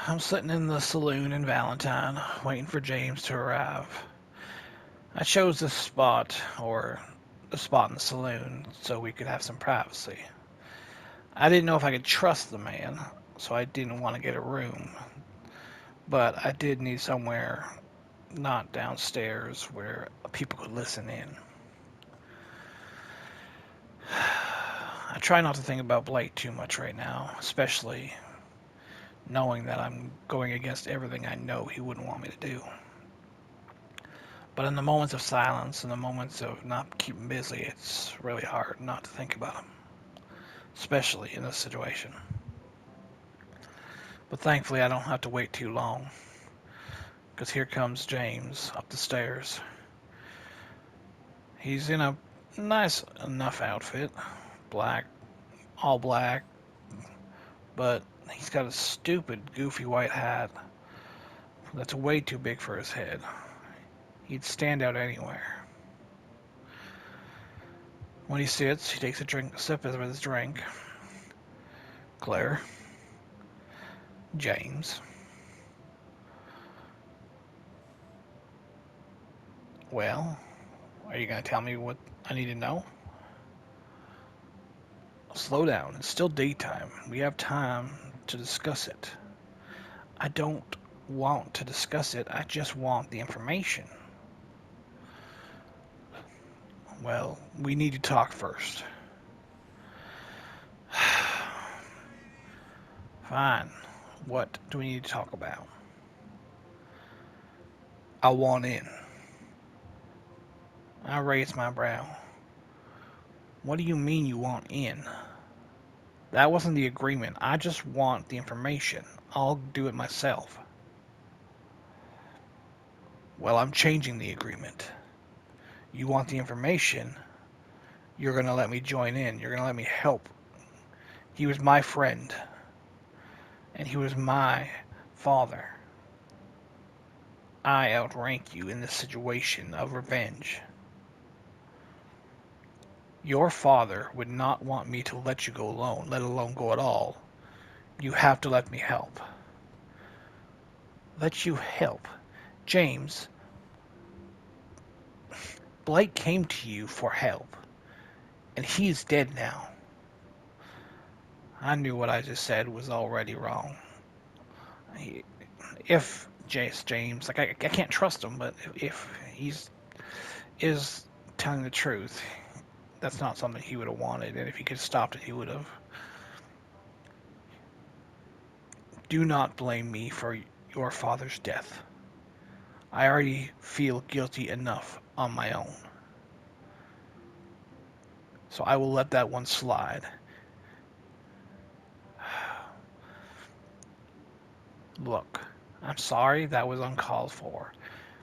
I'm sitting in the saloon in Valentine, waiting for James to arrive. I chose this spot, or the spot in the saloon, so we could have some privacy. I didn't know if I could trust the man, so I didn't want to get a room, but I did need somewhere not downstairs where people could listen in. I try not to think about Blake too much right now, especially knowing that I'm going against everything I know he wouldn't want me to do. But in the moments of silence, in the moments of not keeping busy, it's really hard not to think about him, especially in this situation. But thankfully, I don't have to wait too long, because here comes James up the stairs. He's in a nice enough outfit, black, all black, but he's got a stupid, goofy white hat that's way too big for his head. He'd stand out anywhere. When he sits, he takes a sip of his drink. Claire, James. Well, are you going to tell me what I need to know? Slow down. It's still daytime. We have time to discuss it. I don't want to discuss it. I just want the information. Well, we need to talk first. Fine. What do we need to talk about? I want in. I raise my brow. What do you mean you want in? That wasn't the agreement. I just want the information. I'll do it myself. Well, I'm changing the agreement. You want the information, you're going to let me join in. You're going to let me help. He was my friend, and he was my father. I outrank you in this situation of revenge. Your father would not want me to let you go alone, let alone go at all. You have to let me help. Let you help? James, Blake came to you for help, and he is dead now. I knew what I just said was already wrong. If James, like I can't trust him, but if he's is telling the truth, that's not something he would have wanted, and if he could have stopped it, he would have. Do not blame me for your father's death. I already feel guilty enough on my own. So I will let that one slide. Look, I'm sorry that was uncalled for,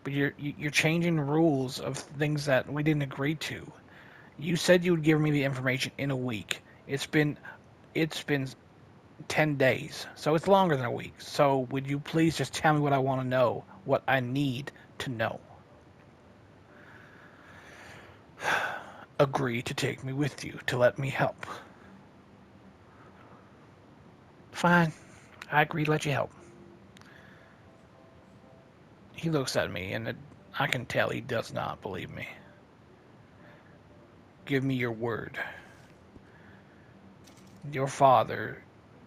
but you're changing rules of things that we didn't agree to. You said you would give me the information in a week. It's been 10 days, so it's longer than a week. So would you please just tell me what I want to know, what I need to know? Agree to take me with you, to let me help. Fine, I agree to let you help. He looks at me, and I can tell he does not believe me. Give me your word. Your father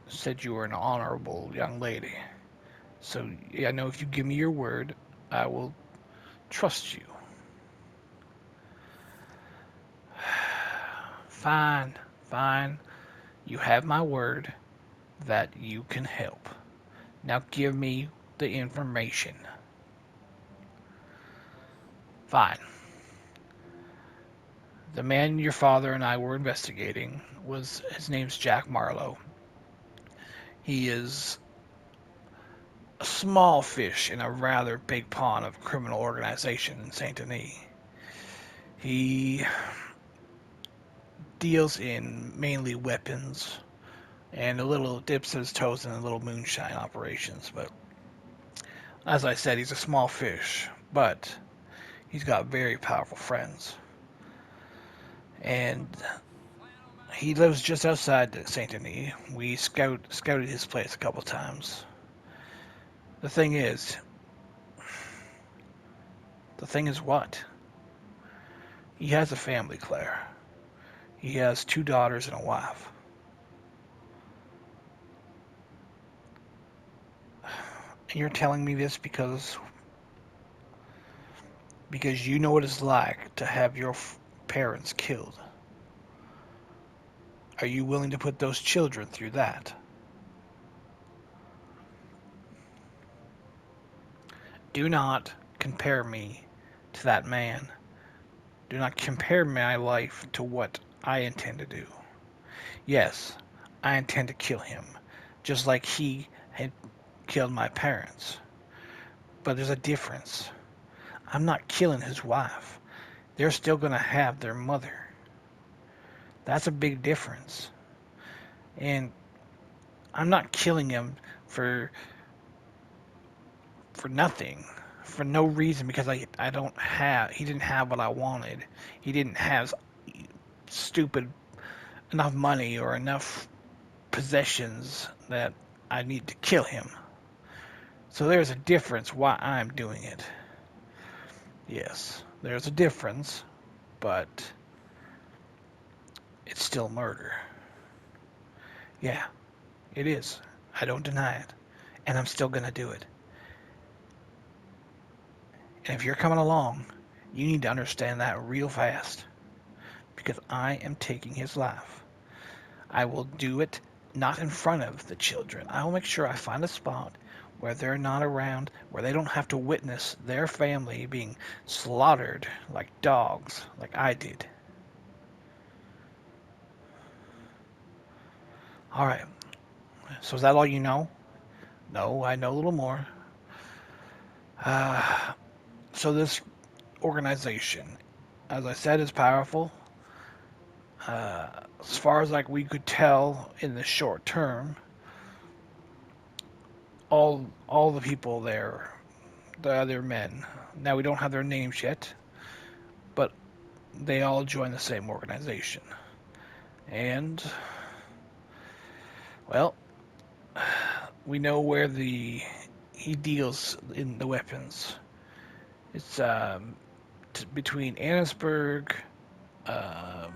said you were an honorable young lady. So I know if you give me your word, I will trust you. Fine, fine. You have my word that you can help. Now give me the information. Fine. The man your father and I were investigating his name's Jack Marlowe. He is a small fish in a rather big pond of criminal organization in Saint Denis. He deals in mainly weapons and a little dips his toes in a little moonshine operations. But as I said, he's a small fish, but he's got very powerful friends. And he lives just outside Saint Denis. We scouted his place a couple times. The thing is, what? He has a family, Claire. He has 2 daughters and a wife. And you're telling me this because you know what it's like to have your parents killed. Are you willing to put those children through that? Do not compare me to that man. Do not compare my life to what I intend to do. Yes, I intend to kill him, just like he had killed my parents. But there's a difference. I'm not killing his wife. They're still going to have their mother. That's a big difference. And I'm not killing him for nothing, for no reason, because I don't have he didn't have what I wanted. He didn't have stupid enough money or enough possessions that I need to kill him. So there's a difference why I'm doing it. Yes, there's a difference, but it's still murder. Yeah, it is. I don't deny it. And I'm still going to do it. And if you're coming along, you need to understand that real fast. Because I am taking his life. I will do it not in front of the children. I will make sure I find a spot where they're not around, where they don't have to witness their family being slaughtered like dogs, like I did. All right. So is that all you know? No, I know a little more. Uh, so this organization, as I said, is powerful. As far as like we could tell in the short term, all the people there, the other men. Now we don't have their names yet, but they all join the same organization. And well, we know where he deals in the weapons. It's between Annisburg, uh,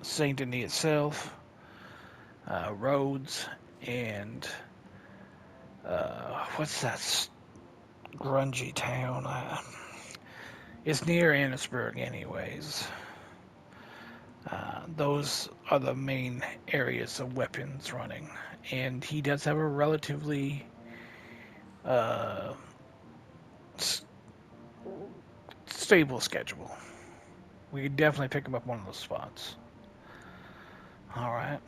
Saint Denis itself, Rhodes, and what's that grungy town? It's near Annisburg, anyways. Those are the main areas of weapons running, and he does have a relatively uh, stable schedule. We could definitely pick him up one of those spots. All right.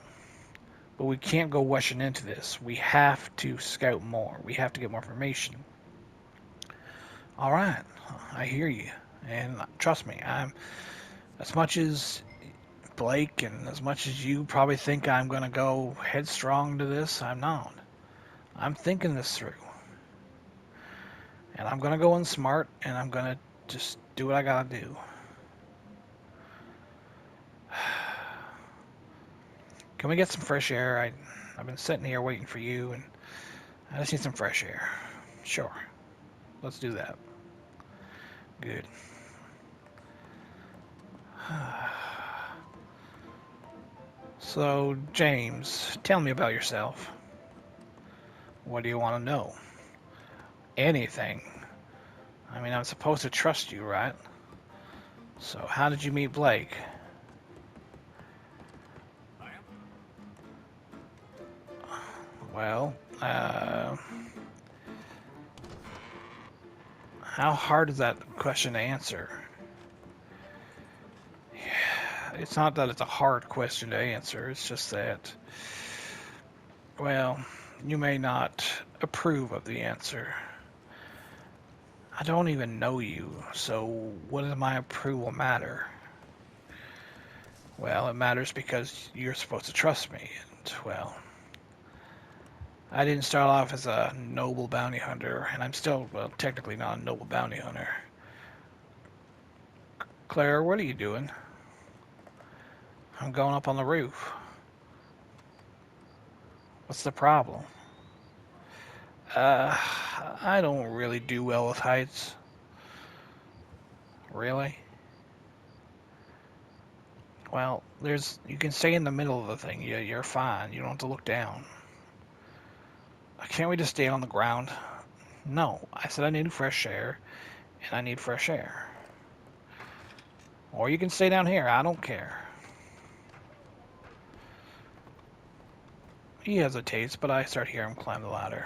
But we can't go rushing into this. We have to scout more. We have to get more information. All right. I hear you. And trust me, I'm as much as Blake and as much as you probably think I'm going to go headstrong to this, I'm not. I'm thinking this through. And I'm going to go in smart and I'm going to just do what I got to do. Can we get some fresh air? I've been sitting here waiting for you, and I just need some fresh air. Sure. Let's do that. Good. So, James, tell me about yourself. What do you want to know? Anything. I mean, I'm supposed to trust you, right? So, how did you meet Blake? Well, how hard is that question to answer? It's not that it's a hard question to answer, it's just that, well, you may not approve of the answer. I don't even know you, so what does my approval matter? Well, it matters because you're supposed to trust me, and, well, I didn't start off as a noble bounty hunter, and I'm still, well, technically not a noble bounty hunter. Claire, what are you doing? I'm going up on the roof. What's the problem? Uh, I don't really do well with heights. Really? Well, you can stay in the middle of the thing. You're fine. You don't have to look down. Can't we just stay on the ground? No, I said I need fresh air, and I need fresh air. Or you can stay down here. I don't care. He hesitates, but I start hearing him climb the ladder.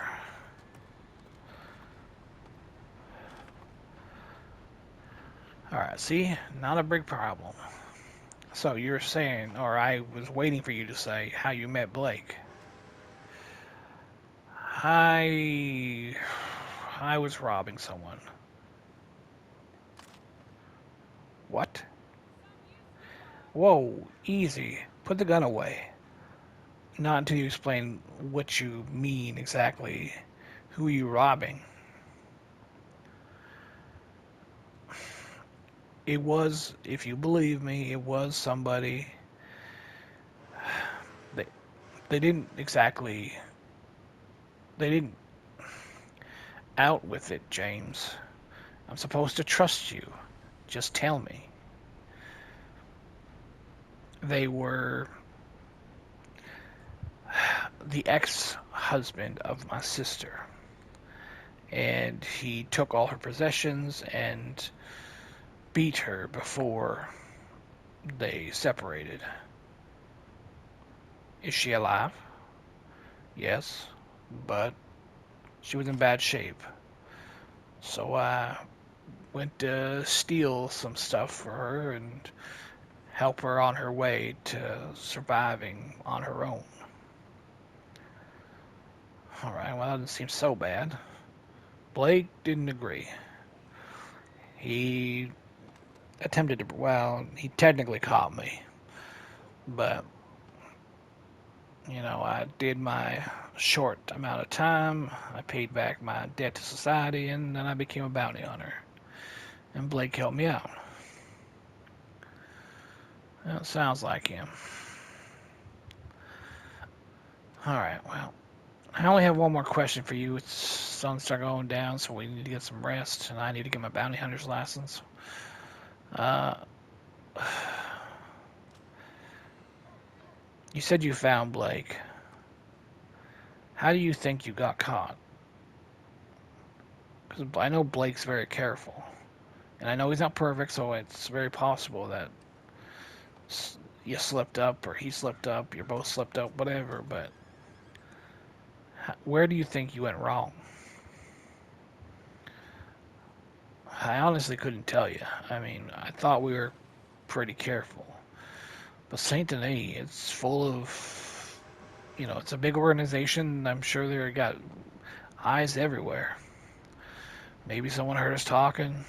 Alright, see? Not a big problem. So you're saying, or I was waiting for you to say, how you met Blake. I was robbing someone. What? Whoa, easy. Put the gun away. Not until you explain what you mean exactly. Who are you robbing? It was, if you believe me, it was somebody. They, they didn't exactly. They didn't out with it, James. I'm supposed to trust you. Just tell me. They were the ex-husband of my sister. And he took all her possessions and beat her before they separated. Is she alive? Yes, but she was in bad shape. So I went to steal some stuff for her and help her on her way to surviving on her own. Alright, well, that doesn't seem so bad. Blake didn't agree. He attempted to, well, he technically caught me. But, I did my short amount of time. I paid back my debt to society, and then I became a bounty hunter. And Blake helped me out. Well, sounds like him. Alright, well, I only have one more question for you. It's sun's starting going down, so we need to get some rest, and I need to get my bounty hunter's license. You said you found Blake. How do you think you got caught? Because I know Blake's very careful. And I know he's not perfect, so it's very possible that you slipped up, or he slipped up, you're both slipped up, whatever, but where do you think you went wrong? I honestly couldn't tell you. I mean, I thought we were pretty careful. But Saint Denis, it's full of, it's a big organization. I'm sure they got eyes everywhere. Maybe someone heard us talking,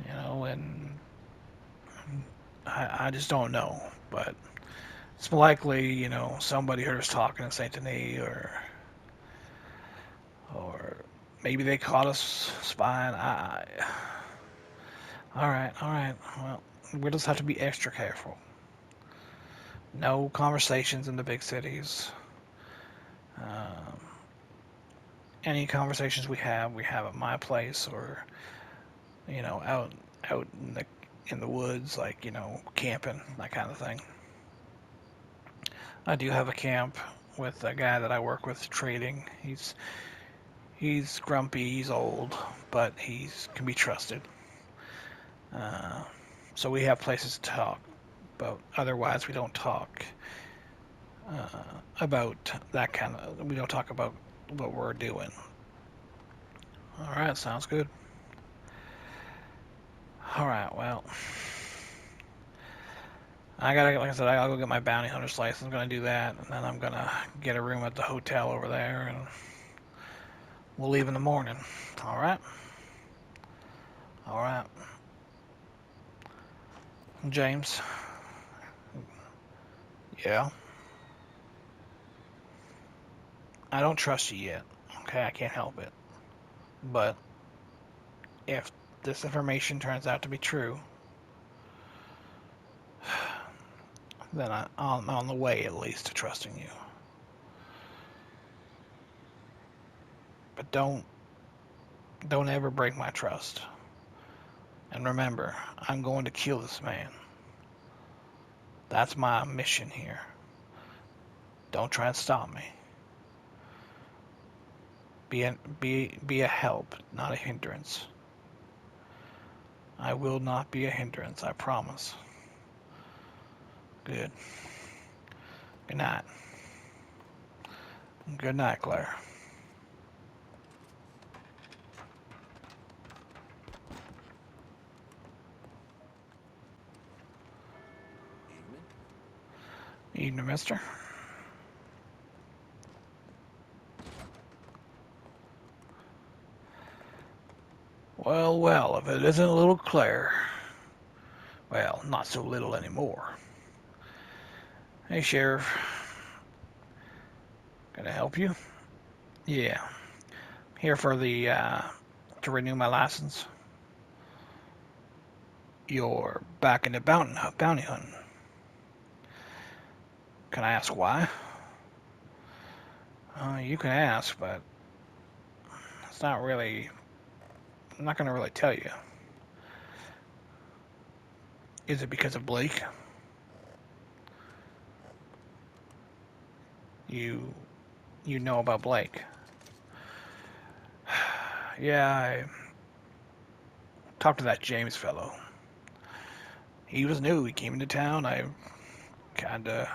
and I just don't know. But it's likely, somebody heard us talking in Saint Denis, or maybe they caught us spying. All right. Well, we'll just have to be extra careful. No conversations in the big cities. Any conversations we have at my place, or out in the woods, like camping, that kind of thing. I do have a camp with a guy that I work with trading. He's grumpy, he's old, but he can be trusted. So we have places to talk, but otherwise we don't talk about that kind of. We don't talk about what we're doing. All right, sounds good. All right, well, like I said, I'll go get my bounty hunter's license. I'm gonna do that, and then I'm gonna get a room at the hotel over there, and we'll leave in the morning. All right. All right. James. Yeah. I don't trust you yet. Okay, I can't help it. But if this information turns out to be true, then I'm on the way at least to trusting you. But don't ever break my trust. And remember, I'm going to kill this man. That's my mission here. Don't try and stop me. Be a help, not a hindrance. I will not be a hindrance, I promise. Good. Good night. Good night, Claire. Evening, mister. Well, well, if it isn't little Claire. Well, not so little anymore. Hey, Sheriff. Can I help you? Yeah. Here for the, to renew my license. You're back into bounty hunting. Can I ask why? You can ask, but it's not really... I'm not going to really tell you. Is it because of Blake? You know about Blake? Yeah, I talked to that James fellow. He was new. He came into town. I kinda...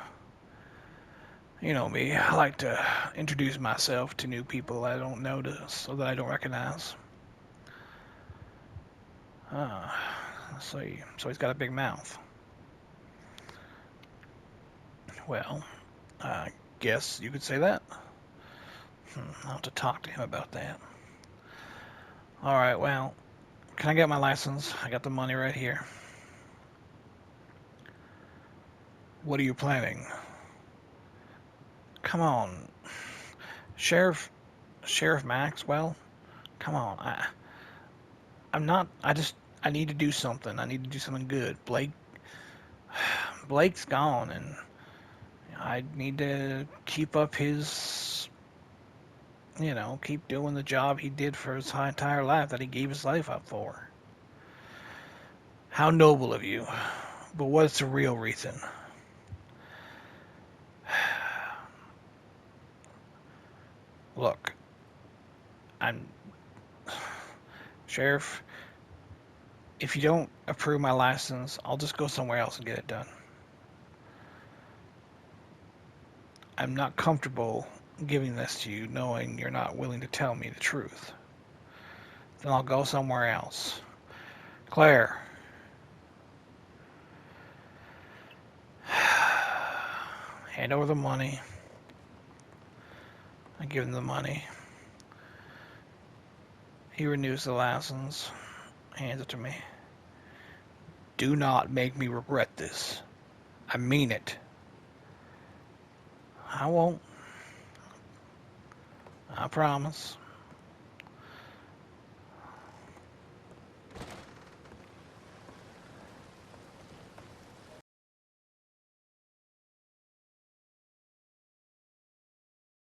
You know me. I like to introduce myself to new people I don't notice or that I don't recognize. So he's got a big mouth. Well, I guess you could say that. I'll have to talk to him about that. Alright, well, can I get my license? I got the money right here. What are you planning? Come on. Sheriff Maxwell? Come on. I need to do something. I need to do something good. Blake's gone, and I need to keep up his, keep doing the job he did for his entire life that he gave his life up for. How noble of you. But what's the real reason? Look, Sheriff, if you don't approve my license, I'll just go somewhere else and get it done. I'm not comfortable giving this to you knowing you're not willing to tell me the truth. Then I'll go somewhere else. Claire. Hand over the money. I give him the money. He renews the license. Hands it to me. Do not make me regret this. I mean it. I won't. I promise.